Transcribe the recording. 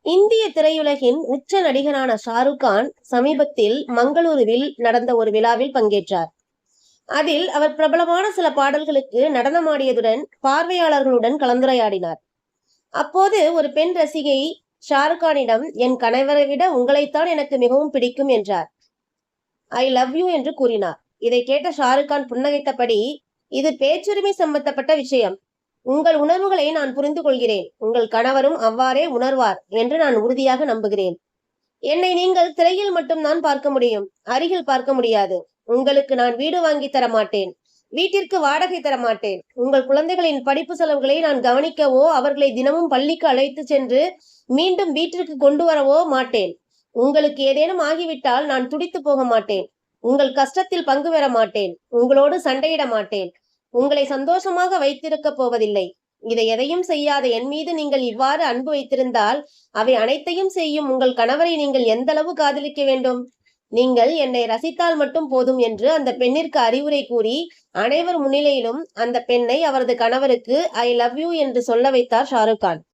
இந்திய திரையுலகின் உச்ச நடிகரான ஷாருக் கான் சமீபத்தில் மங்களூருவில் நடந்த ஒரு விழாவில் பங்கேற்றார். அதில் அவர் பிரபலமான சில பாடல்களுக்கு நடனமாடியதுடன் பார்வையாளர்களுடன் கலந்துரையாடினார். அப்போது ஒரு பெண் ரசிகை ஷாருக் கானிடம், "என் கணவரை விட உங்களைத்தான் எனக்கு மிகவும் பிடிக்கும்" என்றார். "ஐ லவ் யூ" என்று கூறினார். இதை கேட்ட ஷாருக் கான் புன்னகைத்தபடி, "இது பேச்சுரிமை சம்பந்தப்பட்ட விஷயம். உங்கள் உணர்வுகளை நான் புரிந்து கொள்கிறேன். உங்கள் கணவரும் அவ்வாறே உணர்வார் என்று நான் உறுதியாக நம்புகிறேன். என்னை நீங்கள் திரையில் மட்டும்தான் பார்க்க முடியும், அருகில் பார்க்க முடியாது. உங்களுக்கு நான் வீடு வாங்கி தர மாட்டேன். வீட்டிற்கு வாடகை தர மாட்டேன். உங்கள் குழந்தைகளின் படிப்பு செலவுகளை நான் கவனிக்கவோ, அவர்களை தினமும் பள்ளிக்கு அழைத்து சென்று மீண்டும் வீட்டிற்கு கொண்டு வரவோ மாட்டேன். உங்களுக்கு ஏதேனும் ஆகிவிட்டால் நான் துடித்து போக மாட்டேன். உங்கள் கஷ்டத்தில் பங்கு பெற மாட்டேன். உங்களோடு சண்டையிட மாட்டேன். உங்களை சந்தோஷமாக வைத்திருக்கப் போவதில்லை. இதை எதையும் செய்யாத என் மீது நீங்கள் இவ்வாறு அன்பு வைத்திருந்தால், அவை அனைத்தையும் செய்யும் உங்கள் கணவரை நீங்கள் எந்தளவு காதலிக்க வேண்டும்? நீங்கள் என்னை ரசித்தால் மட்டும் போதும்" என்று அந்த பெண்ணிற்கு அறிவுரை கூறி, அனைவர் முன்னிலையிலும் அந்த பெண்ணை அவரது கணவருக்கு "ஐ லவ் யூ" என்று சொல்ல வைத்தார் ஷாருக் கான்.